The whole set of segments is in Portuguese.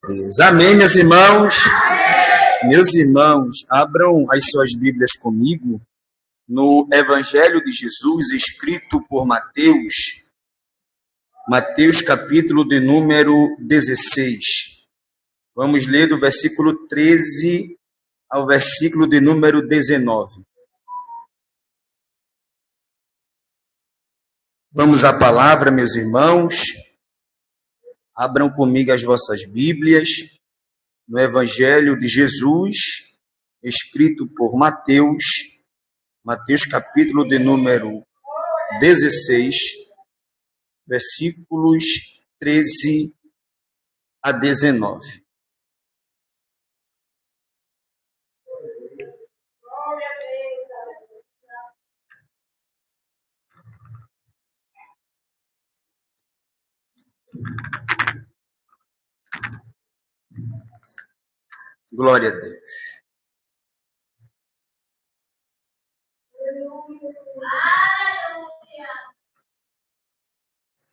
Deus. Amém, meus irmãos? Amém. Meus irmãos, abram as suas Bíblias comigo no Evangelho de Jesus, escrito por Mateus. Mateus, capítulo de número 16. Vamos ler do versículo 13 ao versículo de número 19. Vamos à palavra, meus irmãos. Abram comigo as vossas Bíblias no Evangelho de Jesus, escrito por Mateus, Mateus capítulo de número 16, versículos 13 a 19. Glória a Deus.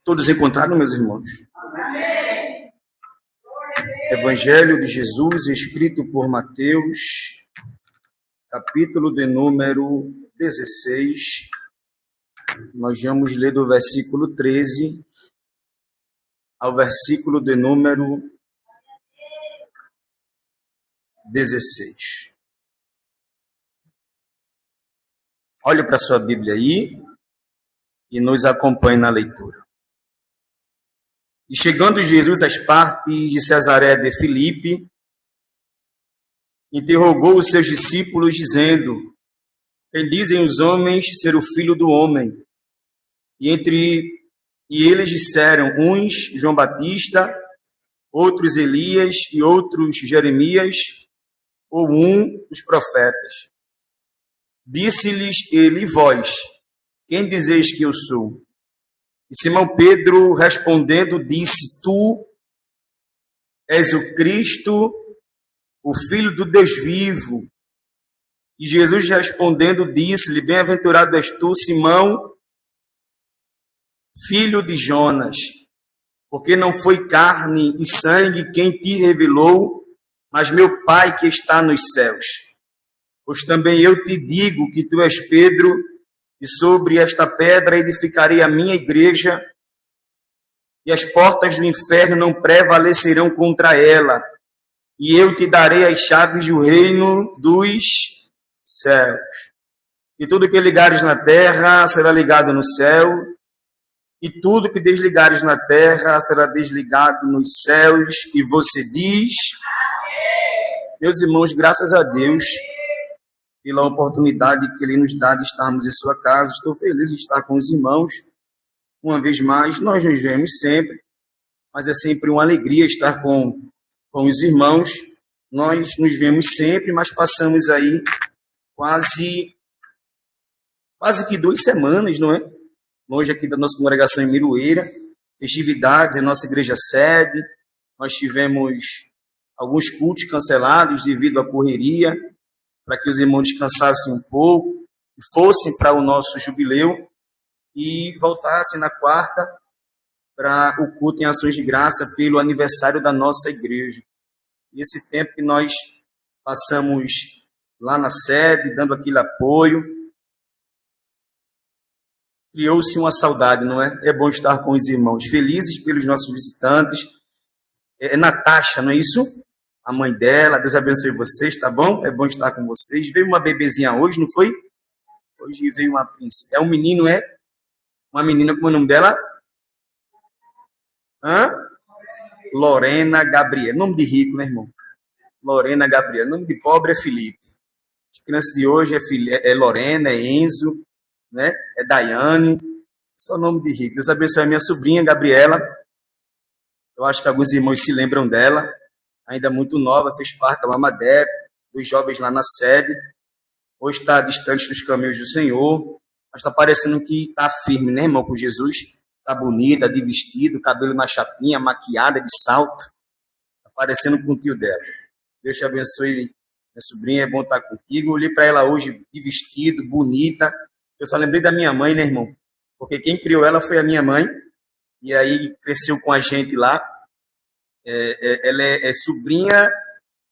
Todos encontraram, meus irmãos? Amém. Evangelho de Jesus, escrito por Mateus, capítulo de número 16. Nós vamos ler do versículo 13 ao versículo de número 16. Olhe para a sua Bíblia aí e nos acompanhe na leitura. E chegando Jesus às partes de Cesareia de Filipe, interrogou os seus discípulos, dizendo: quem dizem os homens ser o Filho do Homem? E eles disseram, uns João Batista, outros Elias e outros Jeremias, ou um dos profetas. Disse-lhes ele: vós, quem dizeis que eu sou? E Simão Pedro, respondendo, disse: tu és o Cristo, o Filho do Deus vivo. E Jesus respondendo, disse-lhe: bem-aventurado és tu, Simão, filho de Jonas, porque não foi carne e sangue quem te revelou, mas meu Pai que está nos céus. Pois também eu te digo que tu és Pedro, e sobre esta pedra edificarei a minha igreja, e as portas do inferno não prevalecerão contra ela, e eu te darei as chaves do reino dos céus. E tudo que ligares na terra será ligado no céu, e tudo que desligares na terra será desligado nos céus. E você diz: amém. Meus irmãos, graças a Deus pela oportunidade que Ele nos dá de estarmos em sua casa. Estou feliz de estar com os irmãos. Uma vez mais, nós nos vemos sempre, mas é sempre uma alegria estar com os irmãos. Nós nos vemos sempre, mas passamos aí quase que 2 semanas, não é? Longe aqui da nossa congregação em Miroeira, festividades em nossa igreja sede. Nós tivemos alguns cultos cancelados devido à correria, para que os irmãos descansassem um pouco, fossem para o nosso jubileu e voltassem na quarta para o culto em ações de graça pelo aniversário da nossa igreja. E esse tempo que nós passamos lá na sede, dando aquele apoio, criou-se uma saudade, não é? É bom estar com os irmãos, felizes pelos nossos visitantes. É Natasha, não é isso? A mãe dela, Deus abençoe vocês, tá bom? É bom estar com vocês. Veio uma bebezinha hoje, não foi? Hoje veio uma princesa. É um menino, é? Uma menina, como é o nome dela? Lorena Gabriel. Nome de rico, né, irmão? Lorena Gabriel. Nome de pobre é Felipe. A criança de hoje é Lorena, é Enzo, né? É Daiane. Só nome de rico. Deus abençoe a minha sobrinha, Gabriela. Eu acho que alguns irmãos se lembram dela. Ainda muito nova, fez parte da Mamadé, dos jovens lá na sede. Hoje está distante dos caminhos do Senhor, mas está parecendo que está firme, né, irmão, com Jesus. Está bonita, de vestido, cabelo na chapinha, maquiada, de salto. Está parecendo com o tio dela. Deus te abençoe, minha sobrinha, é bom estar contigo. Eu olhei para ela hoje de vestido, bonita. Eu só lembrei da minha mãe, né, irmão? Porque quem criou ela foi a minha mãe. E aí cresceu com a gente lá. Ela é sobrinha,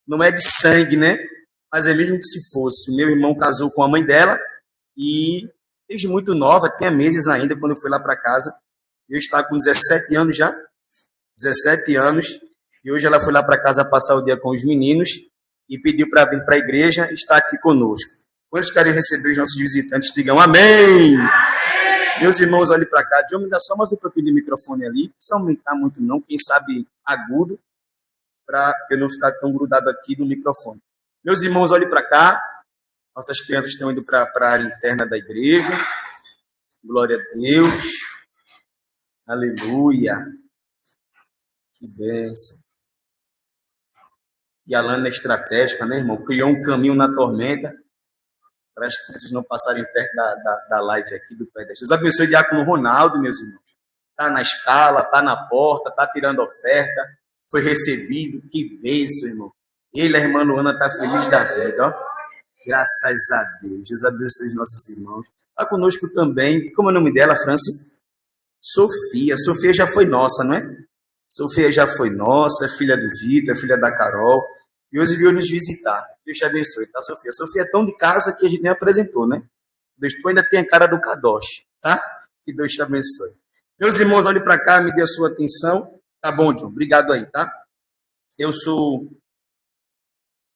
não é de sangue, né? Mas é mesmo que se fosse. Meu irmão casou com a mãe dela e desde muito nova, tinha meses ainda quando eu fui lá para casa. Eu estava com 17 anos já, 17 anos, e hoje ela foi lá para casa passar o dia com os meninos e pediu para vir para a igreja e estar aqui conosco. Quantos querem receber os nossos visitantes? Digam amém! Meus irmãos, olhem para cá. Deixa eu me dar só mais um pouquinho de microfone ali. Não precisa aumentar muito não, quem sabe agudo, para eu não ficar tão grudado aqui no microfone. Meus irmãos, olhem para cá. Nossas crianças estão indo para a área interna da igreja. Glória a Deus. Aleluia. Que bênção. E a Lana é estratégica, né, irmão? Criou um caminho na tormenta para as crianças não passarem perto da live aqui do pé. Deus abençoe o diácono Ronaldo, meus irmãos. Está na escala, está na porta, está tirando oferta, foi recebido. Que bênção, irmão. Ele, a irmã Luana, está feliz da vida, ó. Graças a Deus. Deus abençoe os nossos irmãos. Está conosco também, como é o nome dela, Franci? Sofia. Sofia já foi nossa, não é? Sofia já foi nossa, filha do Vitor, filha da Carol. E hoje veio nos visitar. Deus te abençoe, tá, Sofia? Sofia é tão de casa que a gente nem apresentou, né? Deus, tu ainda tem a cara do Kadosh, tá? Que Deus te abençoe. Meus irmãos, olhem para cá, me dê a sua atenção. Tá bom, John? Obrigado aí, tá? Eu sou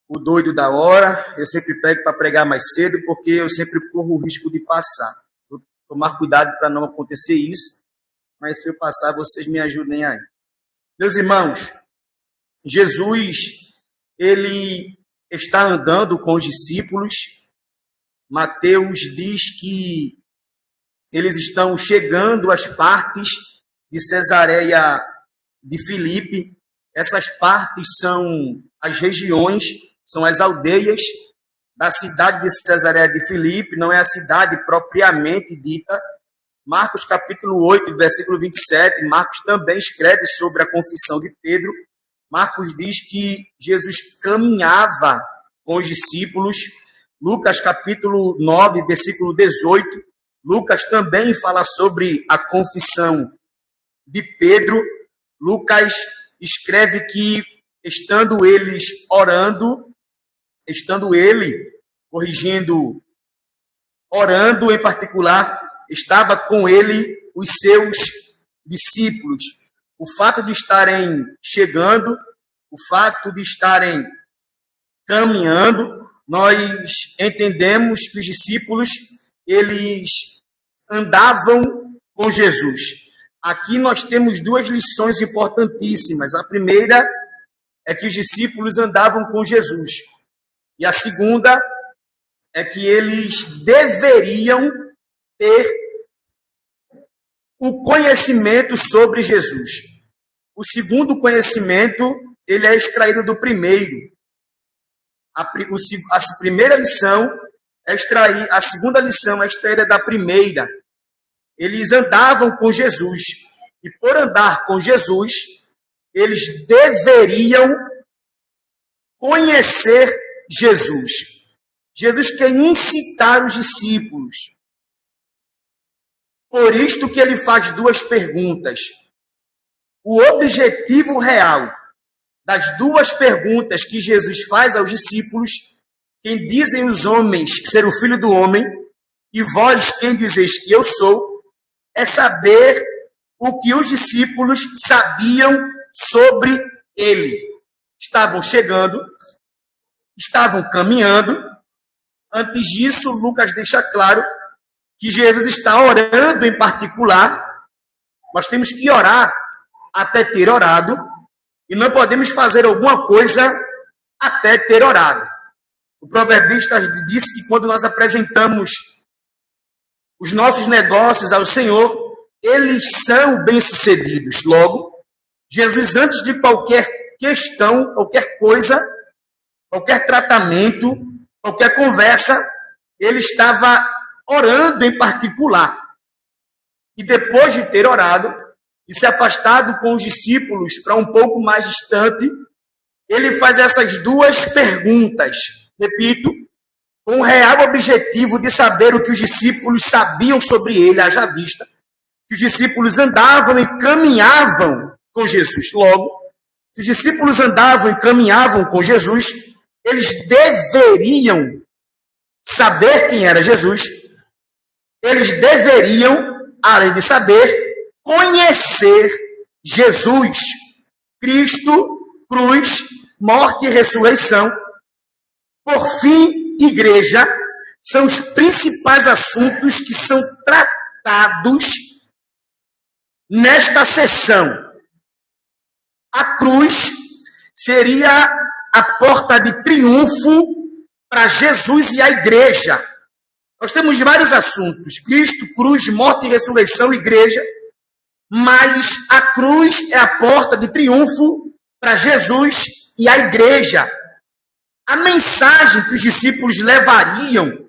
o doido da hora. Eu sempre pego para pregar mais cedo, porque eu sempre corro o risco de passar. Vou tomar cuidado para não acontecer isso. Mas se eu passar, vocês me ajudem aí. Meus irmãos, Jesus, ele está andando com os discípulos. Mateus diz que eles estão chegando às partes de Cesareia de Filipe. Essas partes são as regiões, são as aldeias da cidade de Cesareia de Filipe, não é a cidade propriamente dita. Marcos capítulo 8, versículo 27, Marcos também escreve sobre a confissão de Pedro. Marcos diz que Jesus caminhava com os discípulos. Lucas capítulo 9, versículo 18, Lucas também fala sobre a confissão de Pedro. Lucas escreve que, estando eles orando, orando em particular, estava com ele os seus discípulos. O fato de estarem chegando, o fato de estarem caminhando, nós entendemos que os discípulos, eles andavam com Jesus. Aqui nós temos duas lições importantíssimas. A primeira é que os discípulos andavam com Jesus. E a segunda é que eles deveriam ter o conhecimento sobre Jesus. O segundo conhecimento, ele é extraído do primeiro. A primeira lição é extrair, a segunda lição é extraída da primeira. Eles andavam com Jesus. E por andar com Jesus, eles deveriam conhecer Jesus. Jesus quer incitar os discípulos. Por isto que ele faz duas perguntas. O objetivo real das duas perguntas que Jesus faz aos discípulos: quem dizem os homens ser o Filho do Homem, e vós quem dizeis que eu sou, é saber o que os discípulos sabiam sobre ele. Estavam chegando, estavam caminhando. Antes disso, Lucas deixa claro que Jesus está orando em particular. Nós temos que orar até ter orado, e não podemos fazer alguma coisa até ter orado. O proverbista disse que quando nós apresentamos os nossos negócios ao Senhor, eles são bem-sucedidos. Logo, Jesus, antes de qualquer questão, qualquer coisa, qualquer tratamento, qualquer conversa, ele estava orando em particular. E depois de ter orado e se afastado com os discípulos para um pouco mais distante, ele faz essas duas perguntas. Repito, com o real objetivo de saber o que os discípulos sabiam sobre ele, haja vista que os discípulos andavam e caminhavam com Jesus. Logo, Se os discípulos andavam e caminhavam com Jesus, eles deveriam saber quem era Jesus. Eles deveriam, além de saber, conhecer Jesus, Cristo, cruz, morte e ressurreição. Por fim, igreja, são os principais assuntos que são tratados nesta sessão. A cruz seria a porta de triunfo para Jesus e a igreja. Nós temos vários assuntos: Cristo, cruz, morte e ressurreição, igreja. Mas a cruz é a porta de triunfo para Jesus e a igreja. A mensagem que os discípulos levariam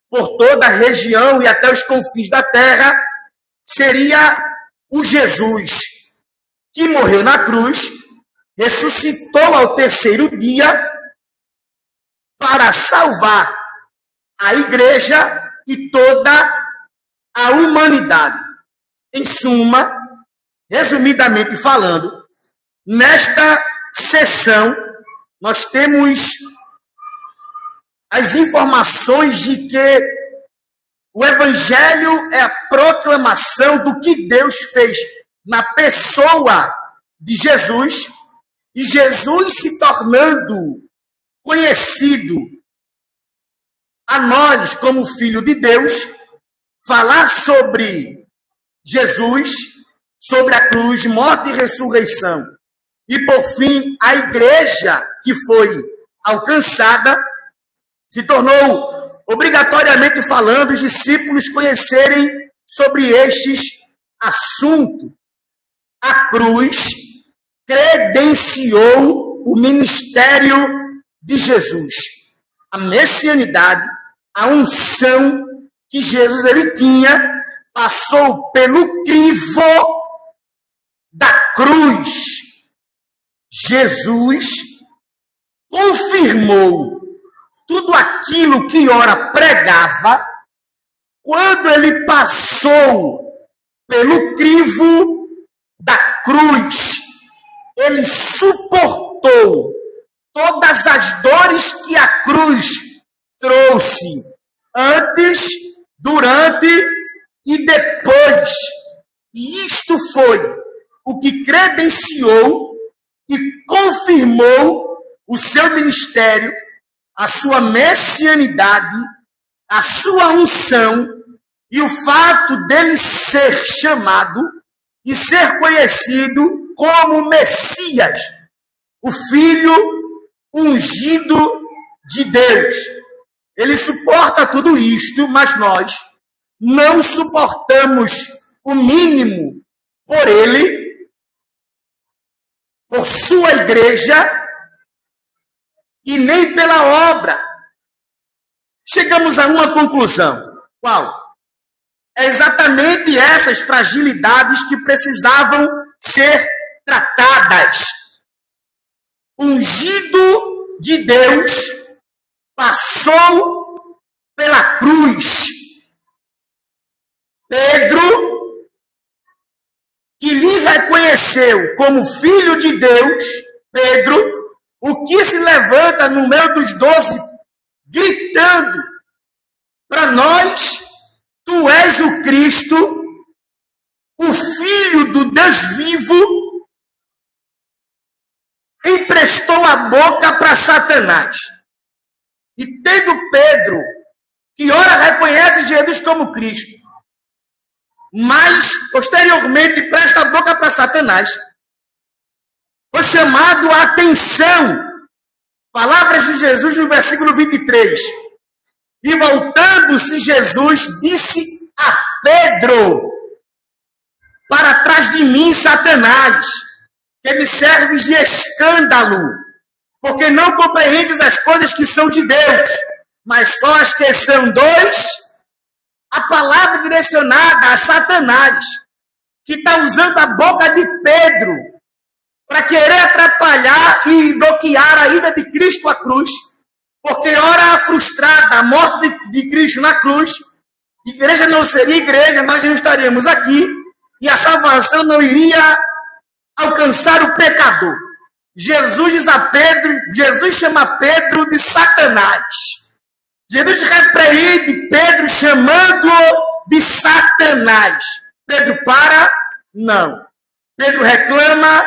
por toda a região e até os confins da terra seria o Jesus que morreu na cruz, ressuscitou ao terceiro dia para salvar a igreja e toda a humanidade. Em suma, resumidamente falando, nesta sessão nós temos as informações de que o Evangelho é a proclamação do que Deus fez na pessoa de Jesus, e Jesus se tornando conhecido a nós como Filho de Deus, falar sobre Jesus, sobre a cruz, morte e ressurreição, e por fim a igreja que foi alcançada, se tornou, obrigatoriamente falando, os discípulos conhecerem sobre estes assuntos. A cruz credenciou o ministério de Jesus, a messianidade, a unção que Jesus ele tinha, passou pelo crivo da cruz. Jesus confirmou tudo aquilo que ora pregava quando ele passou pelo crivo da cruz. Ele suportou todas as dores que a cruz trouxe antes, durante e depois. E isto foi o que credenciou e confirmou o seu ministério, a sua messianidade, a sua unção e o fato dele ser chamado e ser conhecido como Messias, o Filho ungido de Deus. Ele suporta tudo isto, mas nós não suportamos o mínimo por ele, por sua igreja, e nem pela obra. Chegamos a uma conclusão. Qual? É exatamente essas fragilidades que precisavam ser tratadas. Ungido de Deus, passou pela cruz. Pedro, que lhe reconheceu como filho de Deus, Pedro, o que se levanta no meio dos 12, gritando para nós: tu és o Cristo, o Filho do Deus vivo, emprestou a boca para Satanás. E tendo Pedro, que ora reconhece Jesus como Cristo, mas posteriormente presta a boca para Satanás, foi chamado a atenção. Palavras de Jesus no versículo 23. E voltando-se, Jesus disse a Pedro: para trás de mim, Satanás, que me serves de escândalo, porque não compreendes as coisas que são de Deus, mas só as que são dois. A palavra direcionada a Satanás, que está usando a boca de Pedro para querer atrapalhar e bloquear a ida de Cristo à cruz, porque ora frustrada a morte de Cristo na cruz, igreja não seria igreja, nós não estaríamos aqui, e a salvação não iria alcançar o pecador. Jesus diz a Pedro, Jesus chama Pedro de Satanás. Jesus repreende Pedro chamando-o de Satanás. Pedro para? Não. Pedro reclama?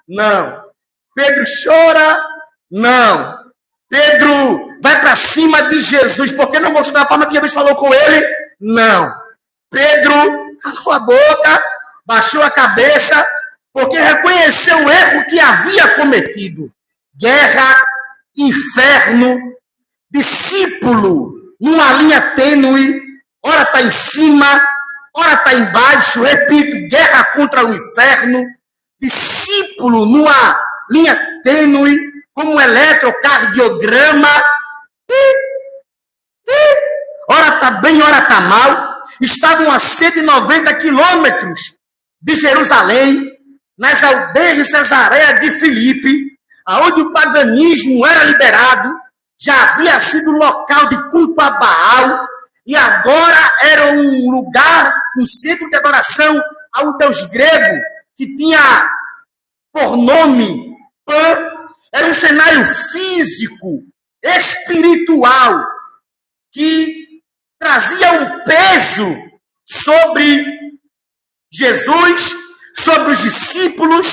Não. Pedro chora? Não. Pedro vai para cima de Jesus, porque não gostou da forma que Jesus falou com ele? Não. Pedro calou a boca, baixou a cabeça, porque reconheceu o erro que havia cometido. Guerra, inferno, discípulo, numa linha tênue, ora está em cima, ora está embaixo, repito, guerra contra o inferno, discípulo numa linha tênue, como um eletrocardiograma, ora está bem, ora está mal. Estavam a 190 quilômetros de Jerusalém, nas aldeias de Cesareia de Filipe, aonde o paganismo era liberado, já havia sido local de culto a Baal, e agora era um lugar, um centro de adoração a um deus grego, que tinha por nome Pan. Era um cenário físico, espiritual, que trazia um peso sobre Jesus, sobre os discípulos,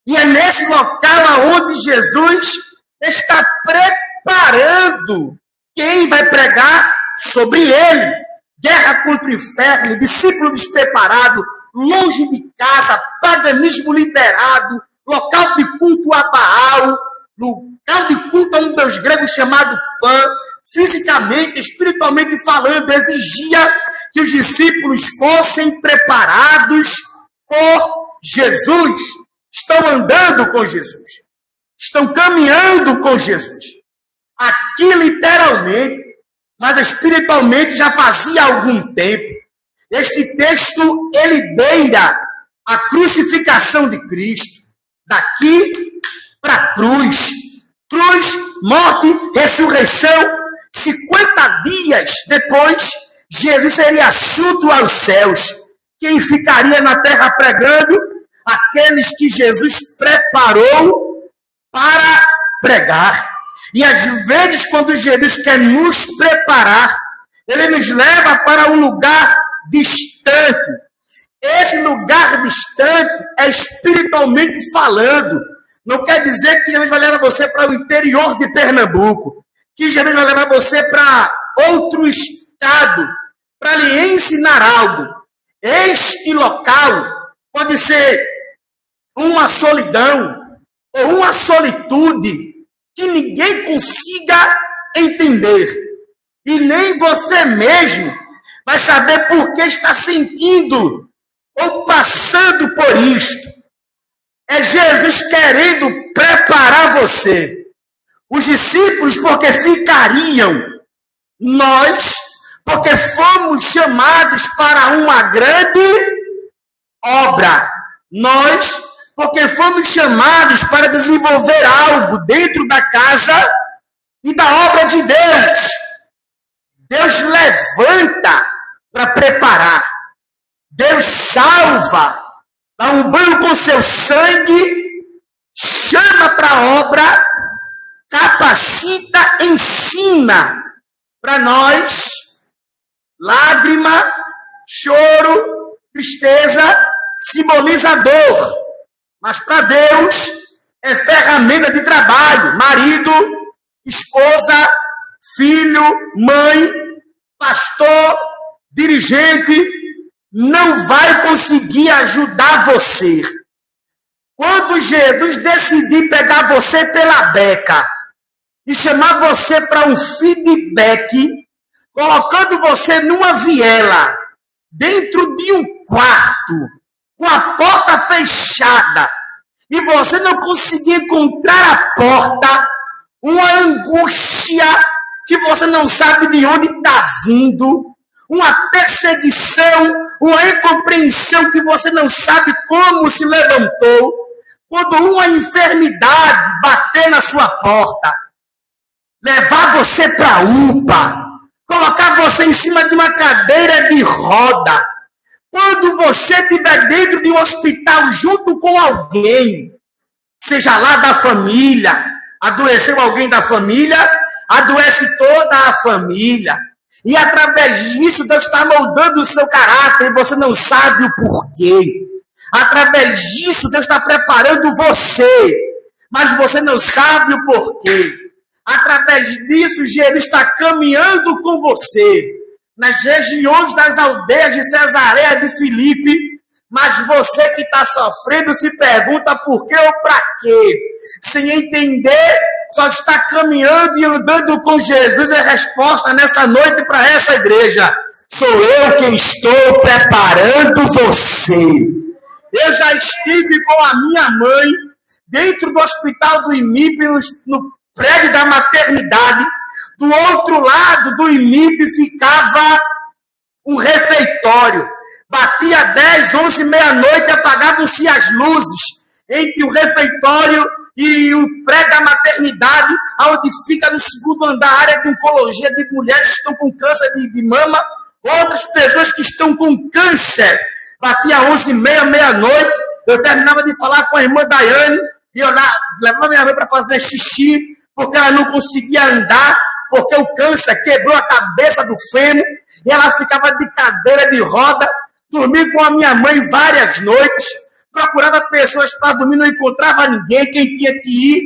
e é nesse local onde Jesus está preparando quem vai pregar sobre ele. Guerra contra o inferno, discípulo despreparado, longe de casa, paganismo liberado, local de culto a Baal, local de culto a um deus grego chamado Pan. Fisicamente, espiritualmente falando, exigia que os discípulos fossem preparados por Jesus. Estão andando com Jesus. Estão caminhando com Jesus. Aqui literalmente, mas espiritualmente já fazia algum tempo. Este texto, ele beira a crucificação de Cristo. Daqui para a cruz. Cruz, morte, ressurreição. 50 dias depois, Jesus seria assunto aos céus. Quem ficaria na terra pregando? Aqueles que Jesus preparou para pregar. E às vezes, quando Jesus quer nos preparar, ele nos leva para um lugar distante. Esse lugar distante é espiritualmente falando. Não quer dizer que Jesus vai levar você para o interior de Pernambuco, que Jesus vai levar você para outro estado, para lhe ensinar algo. Este local pode ser uma solidão ou uma solitude que ninguém consiga entender. E nem você mesmo vai saber por que está sentindo ou passando por isto. É Jesus querendo preparar você. Os discípulos porque ficariam. Nós porque fomos chamados para uma grande obra. Nós porque fomos chamados para desenvolver algo dentro da casa e da obra de Deus. Deus levanta para preparar. Deus salva, dá um banho com seu sangue, chama para a obra, capacita, ensina para nós. Lágrima, choro, tristeza, simboliza dor. Mas para Deus é ferramenta de trabalho. Marido, esposa, filho, mãe, pastor, dirigente, não vai conseguir ajudar você. Quando Jesus decidir pegar você pela beca e chamar você para um feedback, colocando você numa viela, dentro de um quarto, com a porta fechada, e você não conseguir encontrar a porta, uma angústia que você não sabe de onde está vindo, uma perseguição, uma incompreensão que você não sabe como se levantou, quando uma enfermidade bater na sua porta, levar você para a UPA, colocar você em cima de uma cadeira de roda, quando você estiver dentro de um hospital junto com alguém, seja lá da família. Adoeceu alguém da família, adoece toda a família. E através disso, Deus está moldando o seu caráter e você não sabe o porquê. Através disso, Deus está preparando você, mas você não sabe o porquê. Através disso, Jesus está caminhando com você nas regiões das aldeias de Cesareia de Filipe, mas você que está sofrendo se pergunta por quê ou para quê. Sem entender, só está caminhando e andando com Jesus. A resposta nessa noite para essa igreja: sou eu quem estou preparando você. Eu já estive com a minha mãe dentro do hospital do IMIP, no prédio da maternidade. Do outro lado do IMIP ficava um refeitório. Batia 10, 11, meia-noite, apagavam-se as luzes entre o refeitório e o prédio da maternidade, onde fica no segundo andar a área de oncologia de mulheres que estão com câncer de mama, outras pessoas que estão com câncer. Batia 11h30, meia-noite, eu terminava de falar com a irmã Daiane, e eu levava minha mãe para fazer xixi, porque ela não conseguia andar, porque o câncer quebrou a cabeça do fêmur, e ela ficava de cadeira de roda. Dormi com a minha mãe várias noites, procurava pessoas para dormir, não encontrava ninguém. Quem tinha que ir?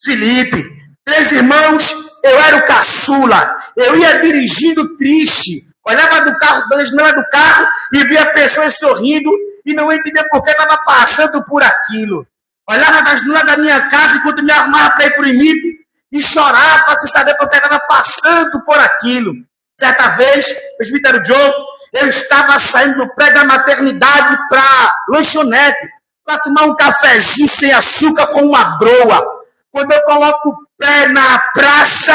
Filipe. 3 irmãos, eu era o caçula. Eu ia dirigindo triste, olhava do carro, da janela do carro e via pessoas sorrindo e não entendia por que estava passando por aquilo. Olhava da janela da minha casa enquanto me arrumava para ir para o IMIP e chorava sem saber por que estava passando por aquilo. Certa vez, presbítero John, eu estava saindo do prédio da maternidade para lanchonete, para tomar um cafezinho sem açúcar com uma broa. Quando eu coloco o pé na praça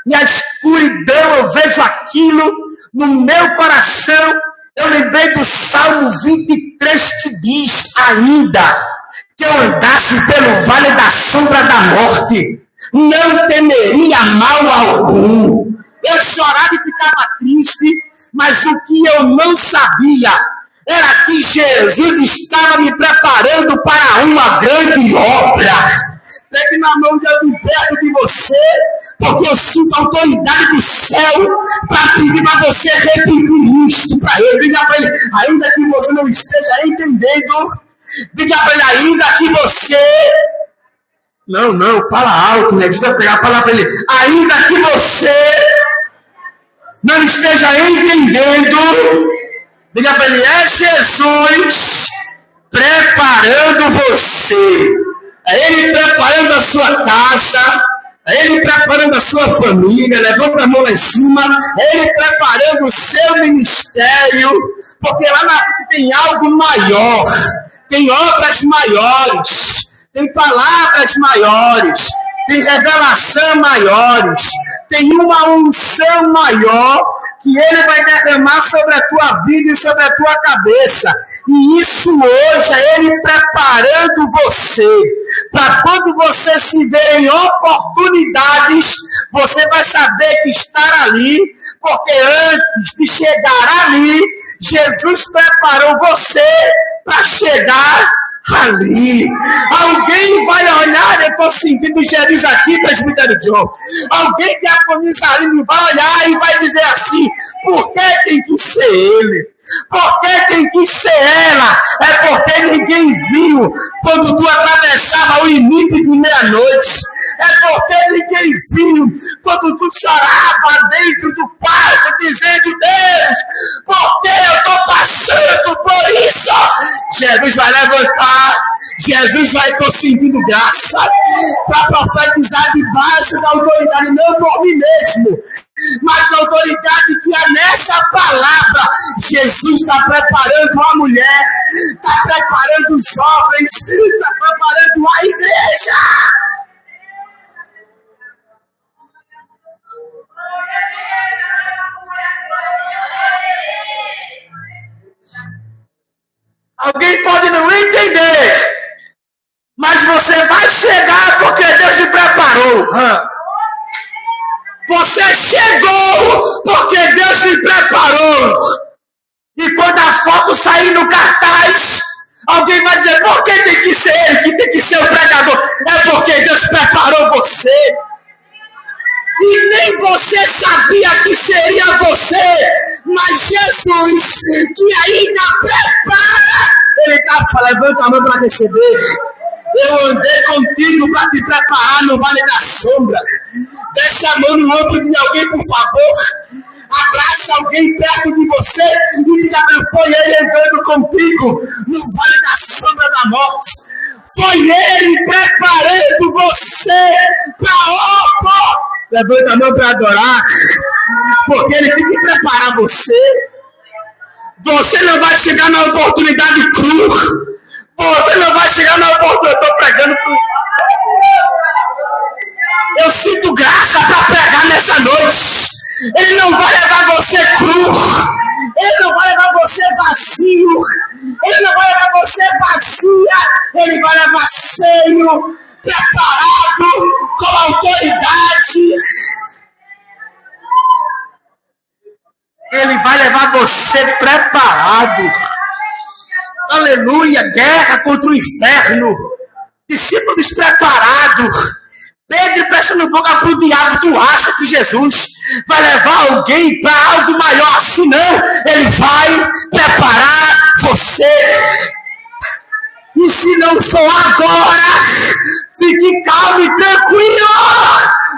e a escuridão, eu vejo aquilo no meu coração. Eu lembrei do Salmo 23 que diz: ainda que eu andasse pelo vale da sombra da morte, não temeria mal algum. Eu chorava e ficava triste, mas o que eu não sabia era que Jesus estava me preparando para uma grande obra. Pegue na mão de alguém perto de você, porque eu sinto a autoridade do céu para pedir para você repetir isso para ele. Diga para ele, ainda que você não esteja entendendo, diga para ele, ainda que você... Não, fala alto, né? Deixa eu pegar, fala para ele, ainda que você não esteja entendendo, diga para ele, é Jesus preparando você. É Ele preparando a sua casa, é Ele preparando a sua família, levanta a mão lá em cima, é Ele preparando o seu ministério, porque lá na frente tem algo maior, tem obras maiores, tem palavras maiores, tem revelação maiores, tem uma unção maior que Ele vai derramar sobre a tua vida e sobre a tua cabeça. E isso hoje é Ele preparando você, para quando você se ver em oportunidades, você vai saber que estar ali, porque antes de chegar ali, Jesus preparou você para chegar ali. Alguém vai olhar, eu estou sentindo Jesus aqui, presbítero John. Alguém que é comissário vai olhar e vai dizer assim: por que tem que ser ele? Por que tem que ser ela? É porque ninguém viu quando tu atravessava o IMIP de meia-noite. É porque ninguém viu quando tu chorava dentro do quarto dizendo: Deus, por que eu estou passando por isso? Jesus vai levantar, Jesus vai concedendo graça para profetizar debaixo da autoridade, não por mim mesmo, mas a autoridade que é nessa palavra. Jesus está preparando a mulher, está preparando os jovens, está preparando a igreja. Alguém pode não entender, mas você vai chegar porque Deus te preparou. Você chegou porque Deus te preparou. E quando a foto sair no cartaz, Alguém vai dizer, por que tem que ser ele, que tem que ser o pregador? É porque Deus preparou você. E nem você sabia que seria você, mas Jesus, que ainda prepara, ele está falando, levanta a mão para receber. Eu andei contigo para te preparar no vale das sombras. Desce a mão no ombro de alguém, por favor. Abraça alguém perto de você e diga, foi ele andando contigo no vale da sombra da morte. Foi ele preparando você para a obra. Levanta a mão para adorar, porque ele tem que preparar você. Você não vai chegar na oportunidade cruz. Você não vai chegar na oportunidade. Eu estou pregando. Eu sinto graça para pregar nessa noite. Ele não vai levar você cru. Ele não vai levar você vazio. Ele não vai levar você vazia. Ele vai levar cheio, preparado, com autoridade. Ele vai levar você preparado. Aleluia, guerra contra o inferno. Discípulos preparados. Pedro prestando boca para o diabo. Tu acha que Jesus vai levar alguém para algo maior assim? Não, ele vai preparar você. E se não for agora, fique calmo e tranquilo,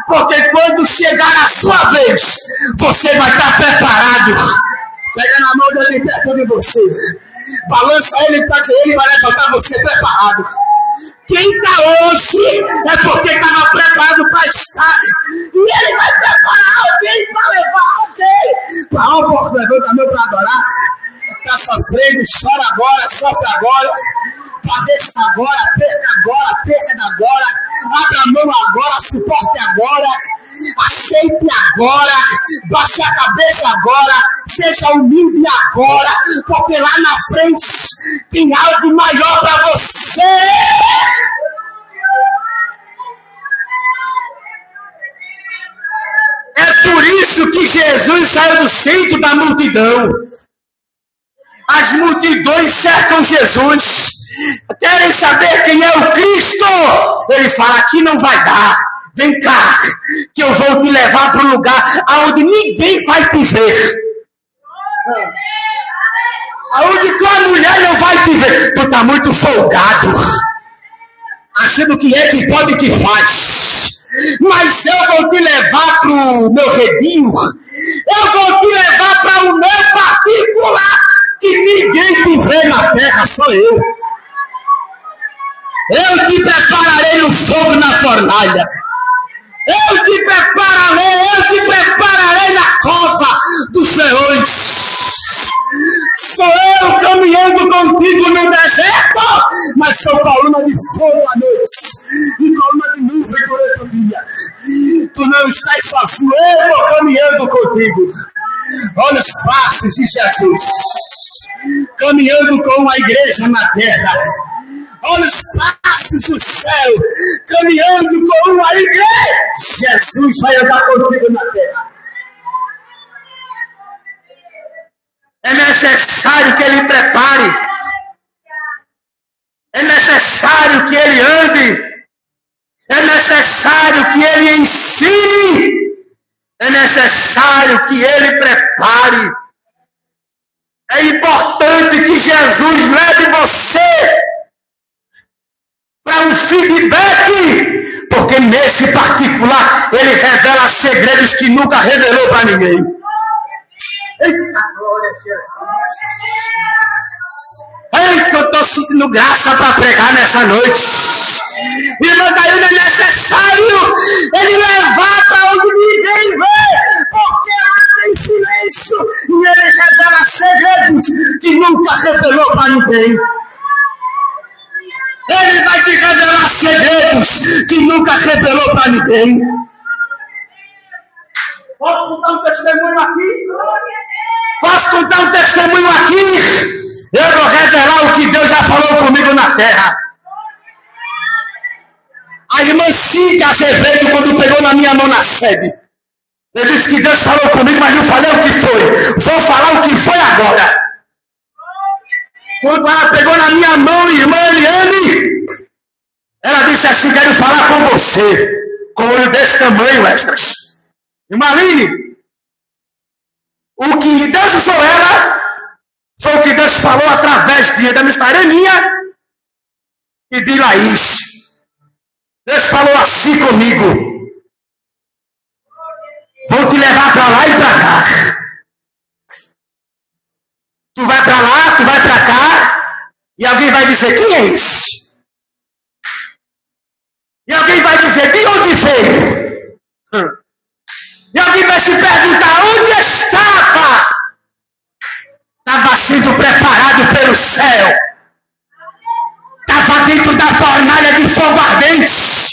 porque quando chegar a sua vez, você vai estar preparado. Pega na mão dele perto de você, balança ele para dizer, ele vai levantar você preparado. Quem está hoje é porque estava preparado para estar. E ele vai preparar alguém para levar alguém para a obra. Levanta a mão para adorar. Está sofrendo, chora agora, sofre agora. Padeça agora, perca agora. Abra a mão agora, suporte agora. Aceite agora. Baixe a cabeça agora. Seja humilde agora. Porque lá na frente tem algo maior para você. É por isso que Jesus saiu do centro da multidão. As multidões cercam Jesus. Querem saber quem é o Cristo. Ele fala, aqui não vai dar. Vem cá, que eu vou te levar para um lugar onde ninguém vai te ver. Aonde tua mulher não vai te ver. Tu tá muito folgado. Achando que é que pode e que faz. Mas eu vou te levar para o meu redinho. Eu vou te levar para o meu particular. Que ninguém te vê na terra, só eu. Eu te prepararei no fogo na fornalha. Eu te prepararei na cova dos leões. Sou eu caminhando contigo no deserto, mas sou coluna de fogo à noite e coluna de nuvem durante o dia. Tu não estás sozinho, eu estou caminhando contigo. Olha os passos de Jesus, caminhando com a igreja na terra. Olha os passos do céu, caminhando com a igreja. Jesus vai andar contigo na terra. É necessário que ele prepare. É necessário que ele ande. É necessário que ele ensine. É necessário que ele prepare. É importante que Jesus leve você para um feedback, porque nesse particular ele revela segredos que nunca revelou para ninguém. Eita, glória a Jesus. Eita, eu estou sentindo graça para pregar nessa noite. Irmã Daína, é necessário ele levar para onde ninguém vê, porque lá tem silêncio e ele revela segredos que nunca revelou para ninguém. Ele vai te revelar segredos que nunca revelou para ninguém. Posso contar um testemunho aqui? Posso contar um testemunho aqui? Eu vou revelar o que Deus já falou comigo na terra. A irmã Cíntia Azevedo, quando pegou na minha mão na sede, eu disse que Deus falou comigo, mas não falei o que foi. Vou falar o que foi agora. Quando ela pegou na minha mão, irmã Eliane, ela disse assim: quero falar com você, com olho desse tamanho, Estras. Irmã Aline, o que Deus usou ela foi o que Deus falou através de Edama Estareminha e de Laís. Deus falou assim comigo: vou te levar para lá e para cá. Tu vai para lá, tu vai para cá, e alguém vai dizer: quem é esse? E alguém vai dizer: de onde veio? E alguém vai se perguntar: onde estava? Estava sendo preparado pelo céu. Estava dentro da fornalha de fogo ardente.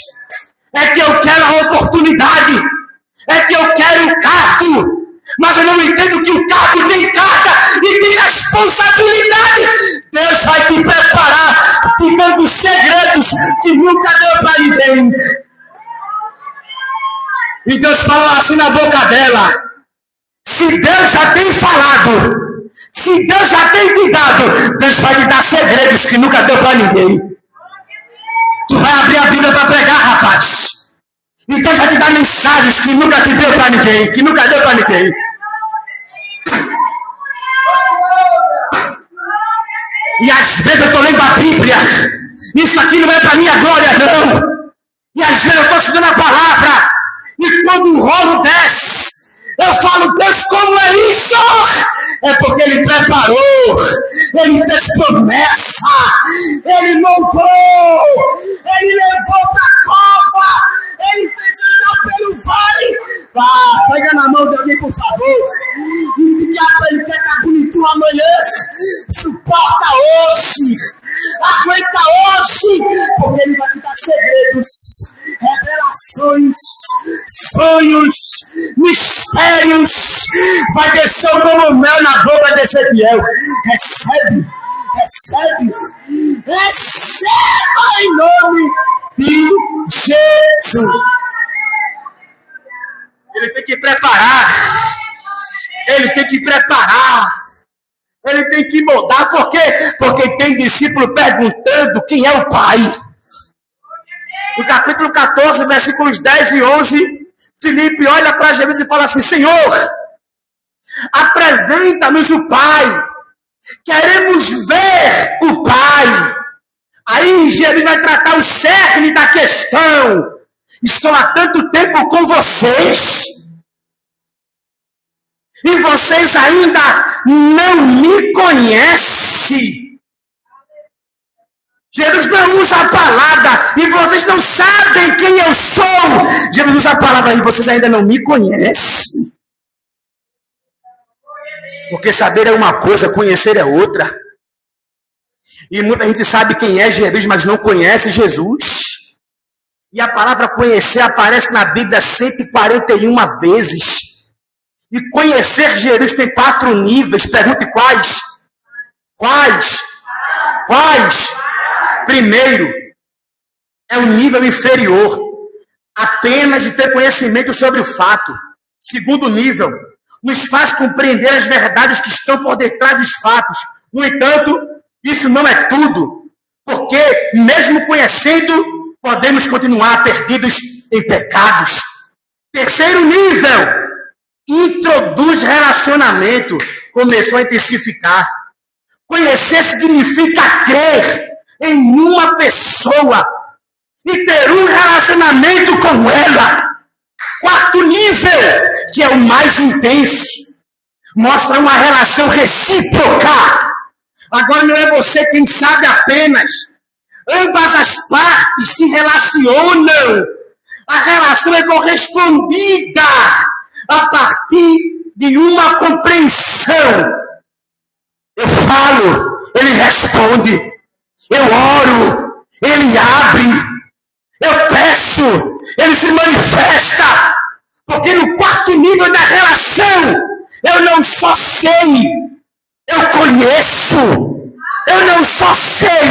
É que eu quero a oportunidade. É que eu quero o cargo. Mas eu não entendo que o cargo tem carga e tem responsabilidade. Deus vai te preparar, te dando segredos que nunca deu para ninguém. E Deus fala assim na boca dela: se Deus já tem falado, se Deus já tem te dado, Deus vai te dar segredos que nunca deu para ninguém. Tu vai abrir a Bíblia para pregar, rapaz. E Deus vai te dar mensagens que nunca te deu para ninguém, que nunca deu para ninguém. E às vezes eu estou lendo a Bíblia, isso aqui não é para minha glória, não. E às vezes eu estou estudando a palavra, e quando o rolo desce, eu falo: Deus, como é isso? É porque Ele preparou, Ele fez promessa, Ele moldou, Ele levou para a cova, Ele fez andar pelo vale. Vá, pega na mão de alguém, por favor. E diga para Ele que é bonito amanhã. Suporta hoje, aguenta hoje, porque Ele vai te dar segredos, revelações, sonhos, mistérios. Vai descer como mel na boca de Ezequiel. Recebe, recebe, receba em nome de Jesus. Ele tem que preparar. Ele tem que preparar. Ele tem que moldar. Por quê? Porque tem discípulo perguntando quem é o Pai. No capítulo 14, versículos 10 e 11, Filipe olha para Jesus e fala assim: Senhor, apresenta-nos o Pai. Queremos ver o Pai. Aí Jesus vai tratar o cerne da questão. Estou há tanto tempo com vocês e vocês ainda não me conhecem. Jesus não usa a palavra e vocês não sabem quem eu sou. Jesus usa a palavra e vocês ainda não me conhecem. Porque saber é uma coisa, conhecer é outra. E muita gente sabe quem é Jesus, mas não conhece Jesus. E a palavra conhecer aparece na Bíblia 141 vezes. E conhecer Jesus tem 4 níveis. Pergunte quais? Quais? Quais? Primeiro, é o nível inferior. Apenas de ter conhecimento sobre o fato. Segundo nível, nos faz compreender as verdades que estão por detrás dos fatos. No entanto, isso não é tudo. Porque, mesmo conhecendo, podemos continuar perdidos em pecados. Terceiro nível, introduz relacionamento. Começou a intensificar. Conhecer significa crer em uma pessoa e ter um relacionamento com ela. Quarto nível, que é o mais intenso, mostra uma relação recíproca. Agora não é você quem sabe apenas. Ambas as partes se relacionam. A relação é correspondida a partir de uma compreensão. Eu falo, ele responde. Eu oro, ele abre. Eu peço, ele se manifesta. Porque no quarto nível da relação, eu não só sei, eu conheço. Eu não só sei,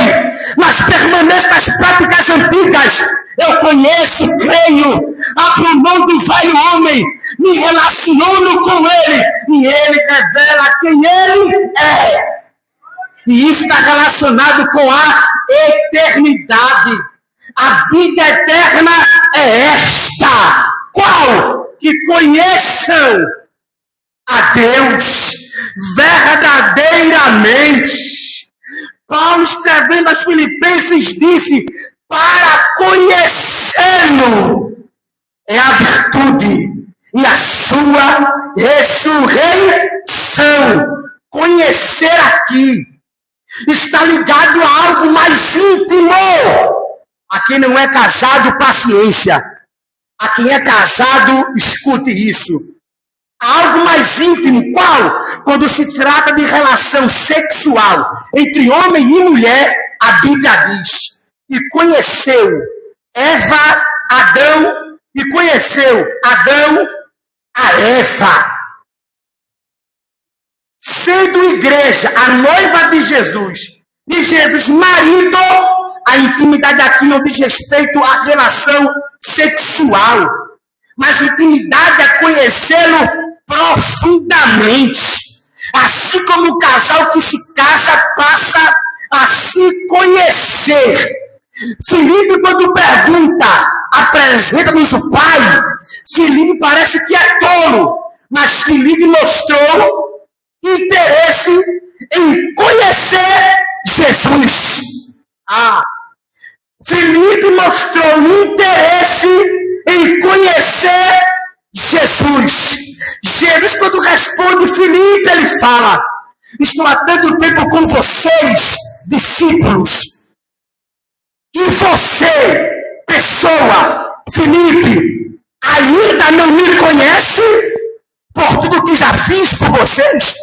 mas permaneço nas práticas antigas. Eu conheço, creio, abro mão do velho homem, me relaciono com ele, e ele revela quem ele é. E isso está relacionado com a eternidade. A vida eterna é esta. Qual? Que conheçam a Deus verdadeiramente. Paulo, escrevendo aos Filipenses, disse: para conhecê-lo é a virtude e a sua ressurreição. Conhecer aqui está ligado a algo mais íntimo. A quem não é casado, paciência. A quem é casado, escute isso. Algo mais íntimo. Qual? Quando se trata de relação sexual entre homem e mulher, a Bíblia diz: e conheceu Eva, Adão, e conheceu Adão a Eva. Sendo igreja a noiva de Jesus, e Jesus marido, a intimidade aqui não diz respeito à relação sexual, mas intimidade é conhecê-lo profundamente. Assim como o casal que se casa passa a se conhecer. Filipe, quando pergunta, apresenta-nos o Pai, Filipe parece que é tolo, mas Filipe mostrou interesse em conhecer Jesus. Filipe mostrou interesse em conhecer Jesus. Jesus, quando responde Filipe, ele fala: estou há tanto tempo com vocês, discípulos, e você, pessoa, Filipe, ainda não me conhece por tudo que já fiz por vocês,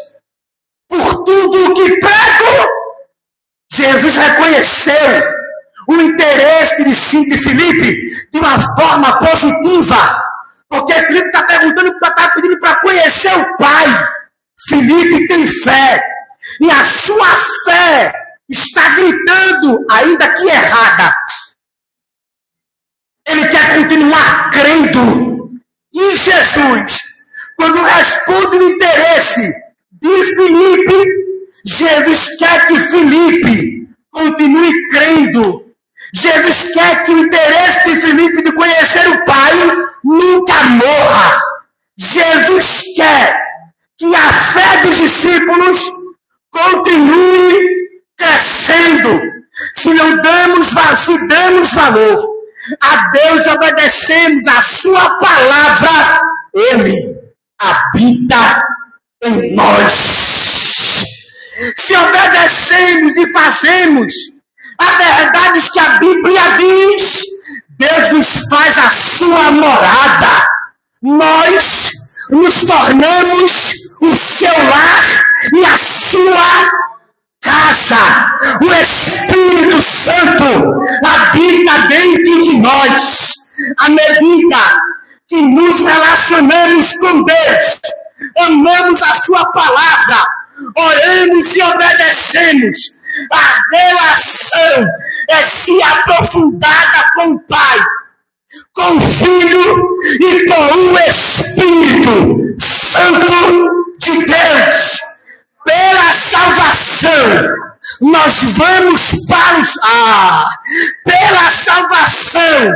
por tudo que prego. Jesus reconheceu o interesse de Filipe de uma forma positiva, porque Filipe está perguntando, está pedindo para conhecer o Pai. Filipe tem fé, e a sua fé está gritando, ainda que errada. Ele quer continuar crendo em Jesus. Quando responde o interesse de Filipe, Jesus quer que Filipe continue crendo. Jesus quer que o interesse de Filipe de conhecer o Pai nunca morra. Jesus quer que a fé dos discípulos continue crescendo. Se damos valor a Deus, obedecemos a sua palavra, Ele habita em nós. Se obedecemos e fazemos a verdade que a Bíblia diz, Deus nos faz a sua morada. Nós nos tornamos o seu lar e a sua casa. O Espírito Santo habita dentro de nós. À medida que nos relacionamos com Deus, amamos a sua palavra, oramos e obedecemos, a relação é se aprofundada com o Pai, com o Filho e com o Espírito Santo de Deus. Pela salvação, nós vamos para os... pela salvação,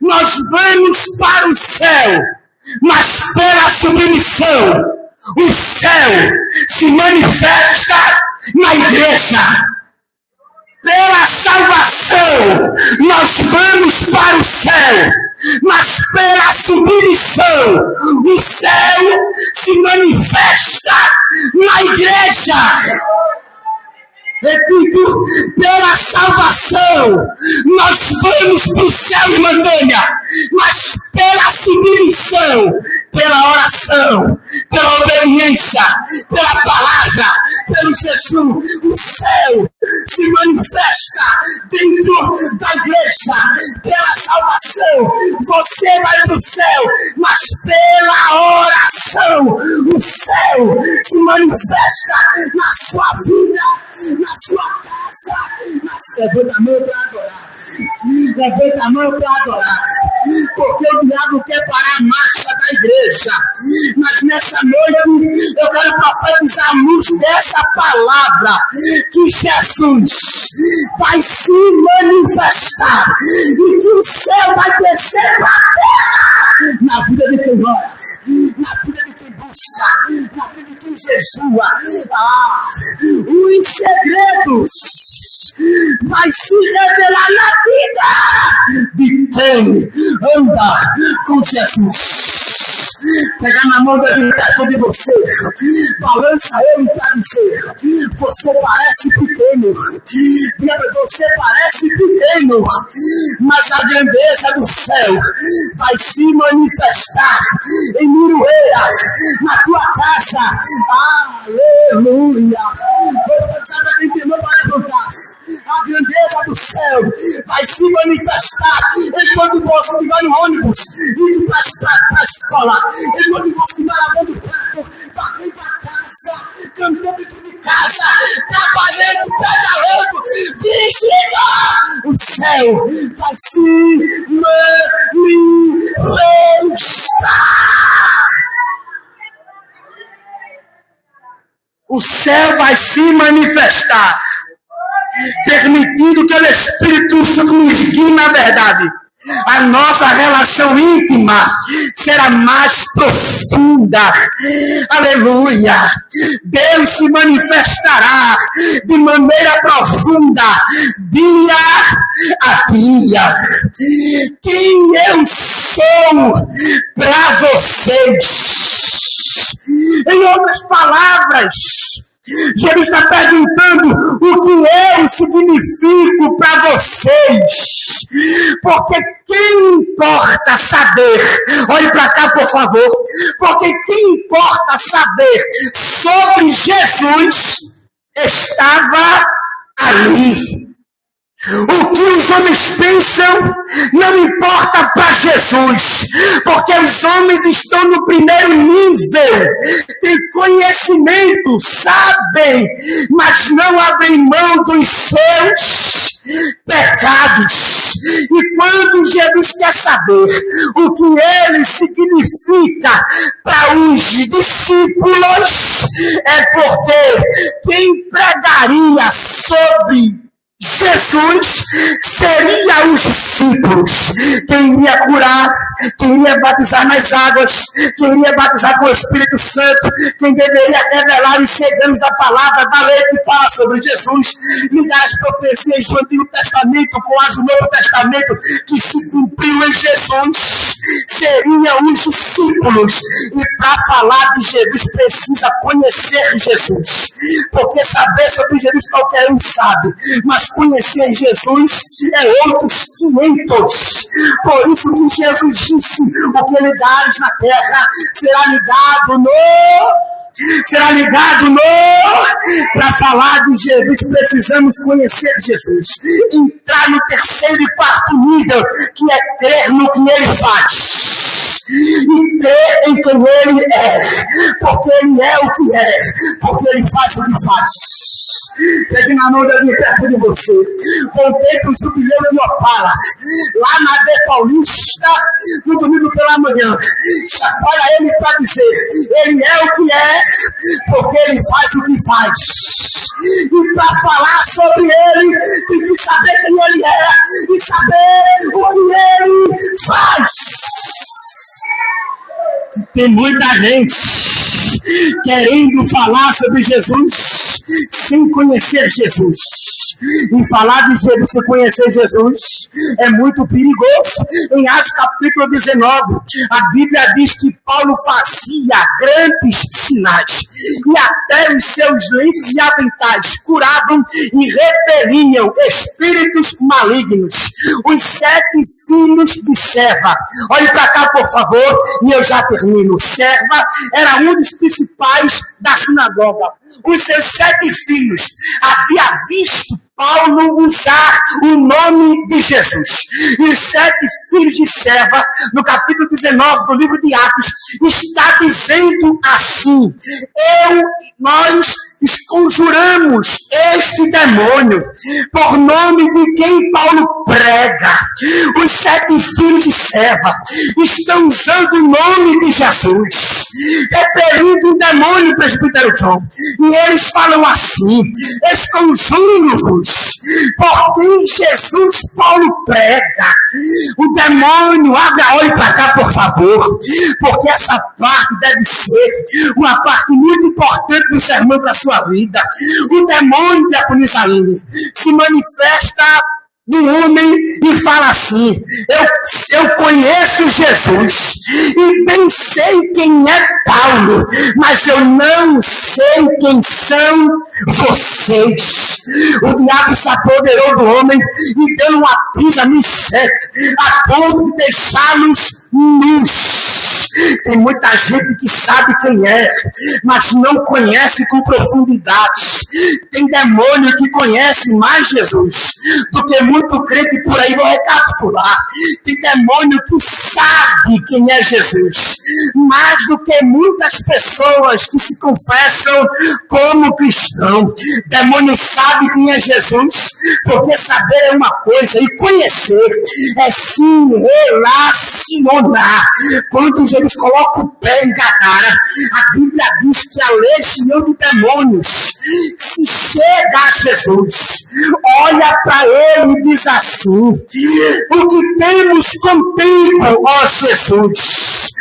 nós vamos para o céu, mas pela submissão, o céu se manifesta na igreja. Pela salvação, nós vamos para o céu, mas pela submissão, o céu se manifesta na igreja. Repito, pela salvação, nós vamos para o céu e montanha, mas pela submissão, pela oração, pela obediência, pela palavra, pelo jejum, o céu se manifesta dentro da igreja. Pela salvação, você vai para o céu, mas pela oração, o céu se manifesta na sua vida, na sua casa. Levanta a mão para adorar. Levanta a mão para adorar. Porque o diabo quer parar a marcha da igreja. Mas Mas nessa noite eu quero profetizar a luz dessa palavra, que Jesus vai se manifestar e que o céu vai descer para a terra na vida de quem ora, na vida de quem busca, na vida de quem jejua. Os segredos vai se revelar na vida de quem anda com Jesus. Pegar na mão dele perto de você, balança ele para dizer: você parece pequeno, você parece pequeno, mas a grandeza do céu vai se manifestar em Miroeira, na tua casa. Aleluia! Vou pensar para quem terminou para levantar. A grandeza do céu vai se manifestar enquanto você estiver no ônibus, indo para a escola, enquanto você estiver lavando o prato, varrendo a casa, cantando dentro de casa, trabalhando, pedalando, dirigindo. O céu vai se manifestar. O céu vai se manifestar, permitindo que o Espírito Santo nos guie na verdade. A nossa relação íntima será mais profunda. Aleluia! Deus se manifestará de maneira profunda, dia a dia. Quem eu sou para vocês? Em outras palavras, Jesus está perguntando o que eu significo para vocês. Porque quem importa saber, olhe para cá por favor, porque quem importa saber sobre Jesus estava ali. O que os homens pensam não importa para Jesus, porque os homens estão no primeiro nível, têm conhecimento, sabem, mas não abrem mão dos seus pecados. E quando Jesus quer saber o que ele significa para os discípulos, é porque quem pregaria sobre Jesus seria os discípulos. Quem iria curar, quem iria batizar nas águas, quem iria batizar com o Espírito Santo, quem deveria revelar os segredos da palavra, da lei que fala sobre Jesus, ligar as profecias do Antigo Testamento com as do Novo Testamento que se cumpriu em Jesus, seriam os discípulos. E para falar de Jesus precisa conhecer Jesus, porque saber sobre Jesus qualquer um sabe, mas conhecer Jesus é outros 500. Por isso que Jesus disse: o que ligares na terra será ligado para falar de Jesus, precisamos conhecer Jesus, entrar no terceiro e quarto nível, que é crer no que ele faz e crer em quem ele é, porque ele é o que é, porque ele faz o que faz. Pegue na mão da minha perto de você. Voltei para o jubileu de Opala, lá na B Paulista, no domingo pela manhã. Chacoalha ele para dizer: ele é o que é, porque ele faz o que faz. E para falar sobre ele, tem que saber quem ele é e saber o que ele faz. Tem muita gente querendo falar sobre Jesus sem conhecer Jesus. E falar de Jesus sem conhecer Jesus é muito perigoso. Em Atos capítulo 19, a Bíblia diz que Paulo fazia grandes sinais, e até os seus lenços e aventais curavam e repeliam espíritos malignos. Os 7 filhos de Serva, olhe para cá por favor, e eu já termino. Serva era um dos principais da sinagoga. Os seus 7 filhos havia visto Paulo usar o nome de Jesus. E os 7 filhos de Seva, no capítulo 19 do livro de Atos, está dizendo assim: nós conjuramos este demônio por nome de quem Paulo prega. Os 7 filhos de Seva estão usando o nome de Jesus, repelindo o demônio, presbítero John. E eles falam assim: esconjuro-vos por quem Jesus Paulo prega. O demônio, olhe para cá, por favor, porque essa parte deve ser uma parte muito importante do sermão para a sua vida. O demônio, diaconisa Aline, se manifesta no homem e fala assim: eu conheço Jesus e bem sei quem é Paulo, mas eu não sei quem são vocês. O diabo se apoderou do homem e deu uma pisa nos 7, a ponto de deixá-los nus. Tem muita gente que sabe quem é, mas não conhece com profundidade. Tem demônio que conhece mais Jesus do que muito crente por aí. Vou recapitular: tem demônio que sabe quem é Jesus mais do que muitas pessoas que se confessam como cristão. Demônio sabe quem é Jesus, porque saber é uma coisa e conhecer é se relacionar. Quando Jesus coloca o pé em Gadara, a Bíblia diz que a legião de demônios se chega a Jesus, olha para ele e diz assim: o que temos contigo, ó Jesus,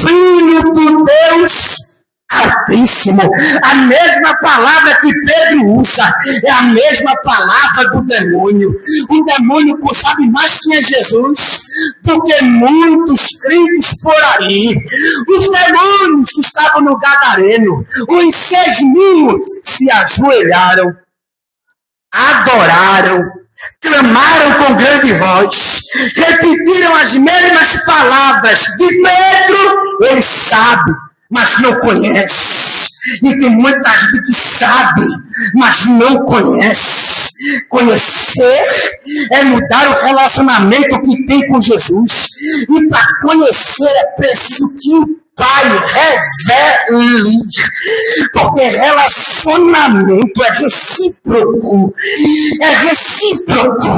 Filho do Deus Altíssimo. A mesma palavra que Pedro usa é a mesma palavra do demônio. O demônio sabe mais quem é Jesus do que muitos crentes por aí. Os demônios que estavam no Gadareno, os 6.000 se ajoelharam, adoraram, clamaram com grande voz, repetiram as mesmas palavras de Pedro. Ele sabe, mas não conhece. E tem muita gente que sabe, mas não conhece. Conhecer é mudar o relacionamento que tem com Jesus. E para conhecer é preciso que o Pai revele, porque relacionamento é recíproco. É recíproco.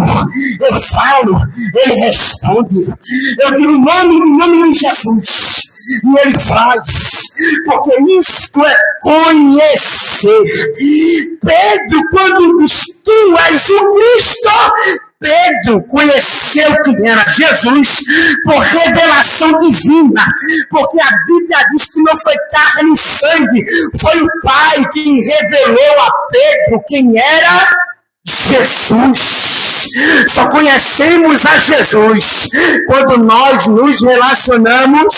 Eu falo, ele responde. Eu digo o nome de Jesus, e ele faz, porque isto é conhecer. Pedro, quando diz tu és o Cristo, Pedro conheceu quem era Jesus por revelação divina, porque a Bíblia diz que não foi carne e sangue, foi o Pai que revelou a Pedro quem era Jesus. Só conhecemos a Jesus quando nós nos relacionamos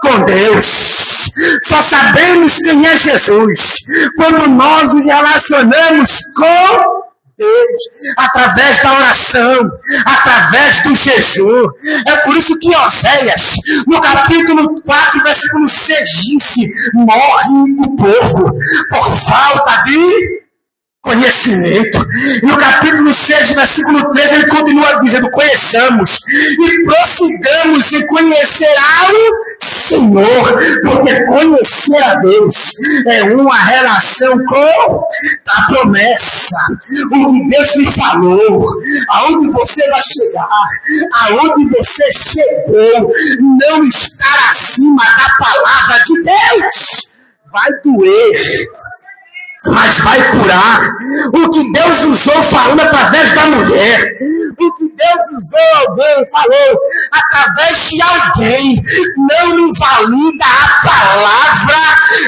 com Deus. Só sabemos quem é Jesus quando nós nos relacionamos com Deus, através da oração, através do jejum. É por isso que Oséias, no capítulo 4, versículo 6, disse: morre o povo por falta de conhecimento. E no capítulo 6, versículo 13, ele continua dizendo: conheçamos e prossigamos em conhecer ao Senhor, porque conhecer a Deus é uma relação com a promessa. O que Deus lhe falou, aonde você vai chegar, aonde você chegou, não estar acima da palavra de Deus. Vai doer, mas vai curar. O que Deus usou falando através da mulher, o que Deus usou alguém, falou através de alguém, não invalida a palavra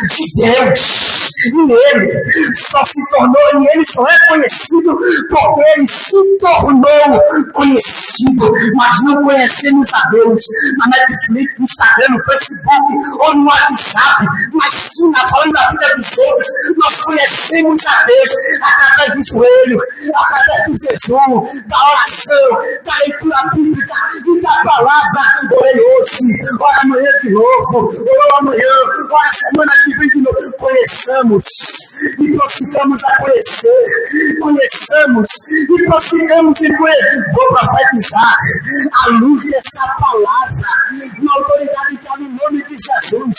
de Deus. E ele só se tornou, e ele só é conhecido porque ele se tornou conhecido. Mas não conhecemos a Deus na Netflix, no Instagram, no Facebook ou no WhatsApp, mas sim falando da vida dos outros. Nós conhecemos a Deus através do joelho, através do jejum, da oração, da leitura bíblica e da palavra. Orei hoje, ora amanhã de novo, ora amanhã, ora semana que vem de novo. Conheçamos e prossigamos a conhecer. Conheçamos e prossigamos em conhecer. Vou profetizar a luz dessa palavra, na autoridade que há no nome de Jesus.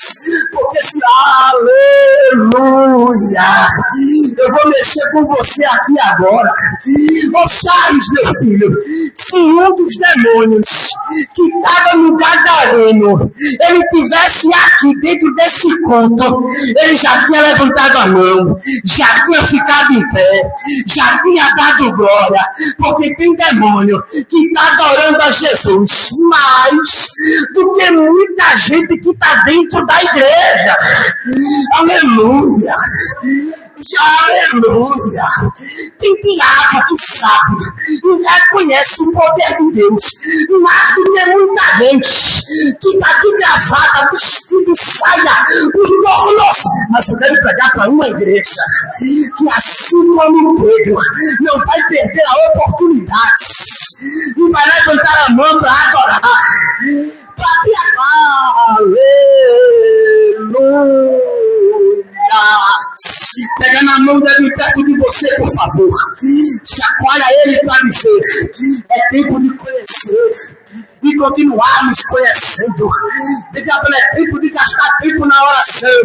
Porque se aleluia, eu vou mexer com você aqui agora. Ô Charles, meu filho, se um dos demônios que estava no Gadareno, ele tivesse aqui dentro desse conto, ele já tinha levantado a mão, já tinha ficado em pé, já tinha dado glória, porque tem demônio que está adorando a Jesus mais do que muita gente que está dentro da igreja. Aleluia! Aleluia! Tem diabo que sabe e reconhece o poder de Deus mais do que muita gente que está de gravata, vestido, saia, o tornos. Mas eu quero pegar para uma igreja que, assim como Pedro, não vai perder a oportunidade e vai levantar a mão para adorar. Para te adorar. Aleluia! Pega na mão dele perto de você, por favor. Chacoalha ele para dizer: é tempo de conhecer e continuarmos conhecendo. Diga para ele: é tempo de gastar tempo na oração.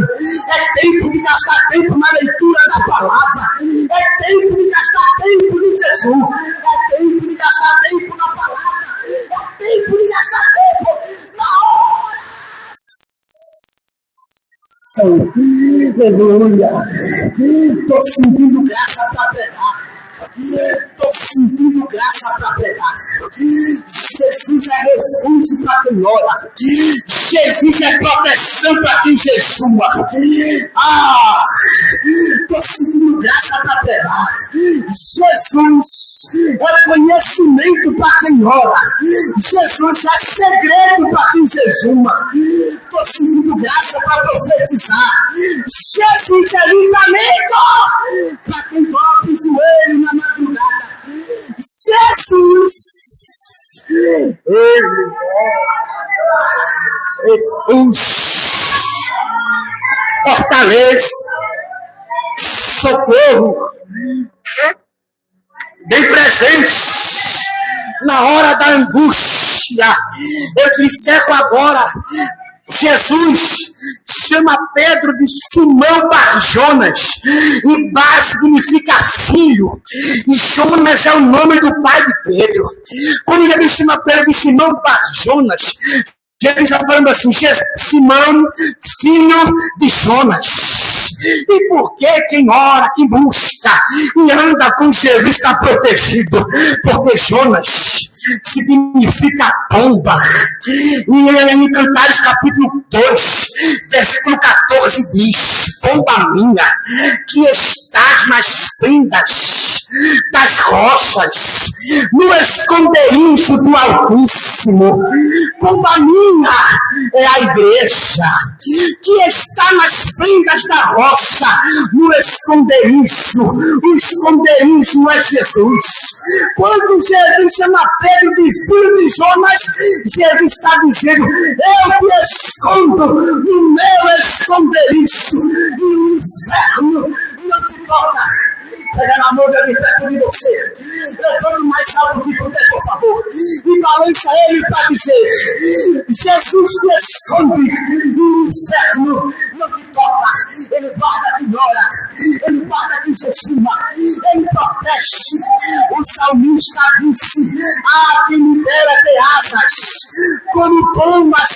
É tempo de gastar tempo na leitura da palavra. É tempo de gastar tempo no jejum. É tempo de gastar tempo na palavra. É tempo de gastar tempo na oração. Aleluia. Estou sentindo graça para pregar. Estou sentindo graça para pregar. Jesus é refúgio para quem ora. Jesus é proteção para quem jejua. Estou sentindo graça para pregar. Jesus é conhecimento para quem ora. Jesus é segredo para quem jejua. Estou sentindo graça para profetizar. Jesus é livramento para quem dobra o joelho na madrugada. Jesus, ele é refúgio, fortaleza, socorro, bem presente na hora da angústia. Eu te encerro agora. Jesus chama Pedro de Simão Bar-Jonas, e Bar significa filho, e Jonas é o nome do pai de Pedro. Quando ele chama Pedro de Simão Bar-Jonas, Jesus está falando assim: Simão, filho de Jonas. E por que quem ora, quem busca e anda com Jesus está protegido? Porque Jonas significa pomba. E em Cantares capítulo 2, versículo 14 diz: pomba minha, que estás nas fendas das rochas, no esconderijo do Altíssimo. Pomba minha é a igreja que está nas fendas da rocha, no esconderijo. O esconderijo é Jesus. Quando Jesus chama Pedro de filho de Jonas, Jesus está dizendo: eu te escondo no meu esconderijo, e o inferno não te toca. Pega na mão dele perto de você. Levando mais alto que puder, por favor. E balança ele para dizer: Jesus te esconde e o inferno não te toca. Ele guarda quem ora. Ele guarda quem jejuma. Ele protege. O salmista disse: quem me dera ter asas como pombas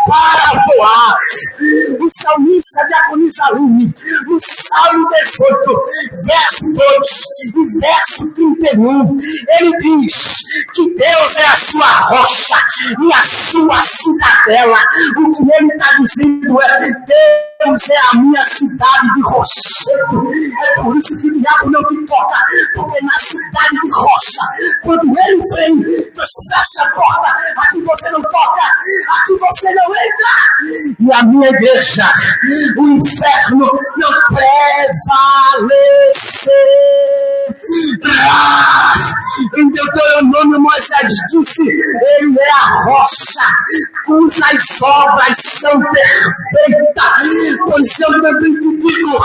para voar. O salmista Diaconisa Lume, no Salmo 18, verso 2 e verso 31, ele diz que Deus é a sua rocha e a sua cidadela. O que ele está dizendo é: Deus é a minha cidade de rochedo. É por isso que o diabo não te toca, porque na cidade de rocha, quando ele vem, Deus fecha a porta. Aqui você não toca, aqui você não entra. E a minha igreja, o inferno não prevalecer. Em Deuteronômio, Moisés disse: Ele é a rocha, cujas obras são perfeitas. Pois eu também te digo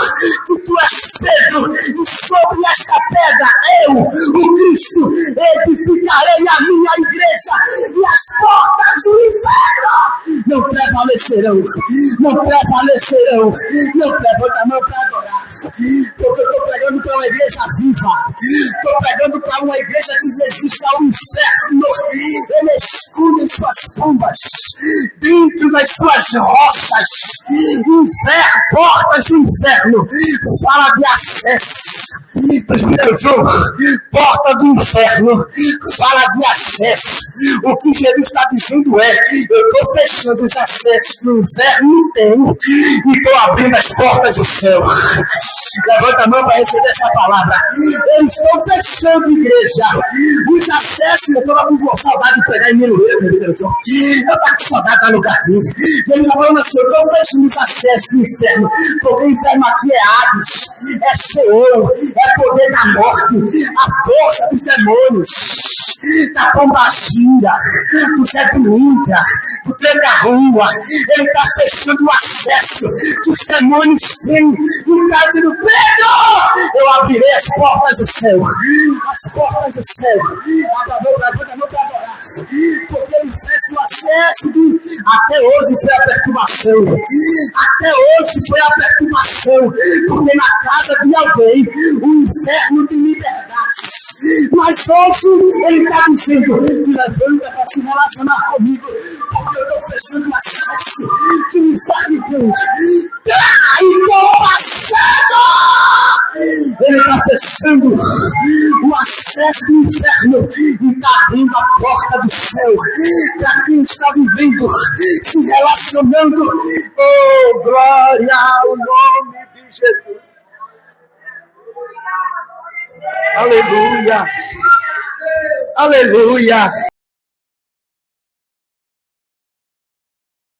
que tu és Pedro, e sobre esta pedra eu, o Cristo, edificarei a minha igreja, e as portas do inferno não prevalecerão. Não prevalecerão. Não levanta a mão para adorar. Porque eu estou pregando para uma igreja viva. Estou pregando para uma igreja que resiste ao inferno. Ele esconde suas pombas dentro das suas rochas. Inferno, portas do inferno. Fala de acesso. Presbítero João, porta do inferno. Fala de acesso. O que Jesus está dizendo é: eu estou fechando os acessos do inferno inteiro e estou abrindo as portas do céu. Levanta a mão para receber essa palavra. Eles estão fechando, igreja, os acessos. Eu estou com saudade de pregar em Mineiro. Eu estou com saudade de lugar aqui. Ele está falando assim: eu estou fechando os acessos do inferno, porque o inferno aqui é Hades, é Sheol, é poder da morte, a força dos demônios, da pombagira, do Zé Pilintra, do tranca-rua. Ele está fechando o acesso que os demônios têm. E está dizendo: Pedro, eu abrirei as portas do céu. As portas do céu. Abra a mão para adorar. Porque ele fecha o acesso. Até hoje foi a perturbação. Até hoje foi a perturbação. Porque na casa de alguém o inferno tem liberdade. Mas hoje ele está dizendo: levanta para se relacionar comigo, porque eu estou fechando o acesso que o inferno tem. E estou passando! Ele está fechando o acesso do inferno e está abrindo a porta do céu para quem está vivendo, se relacionando. Oh, glória ao nome de Jesus. Aleluia. Aleluia.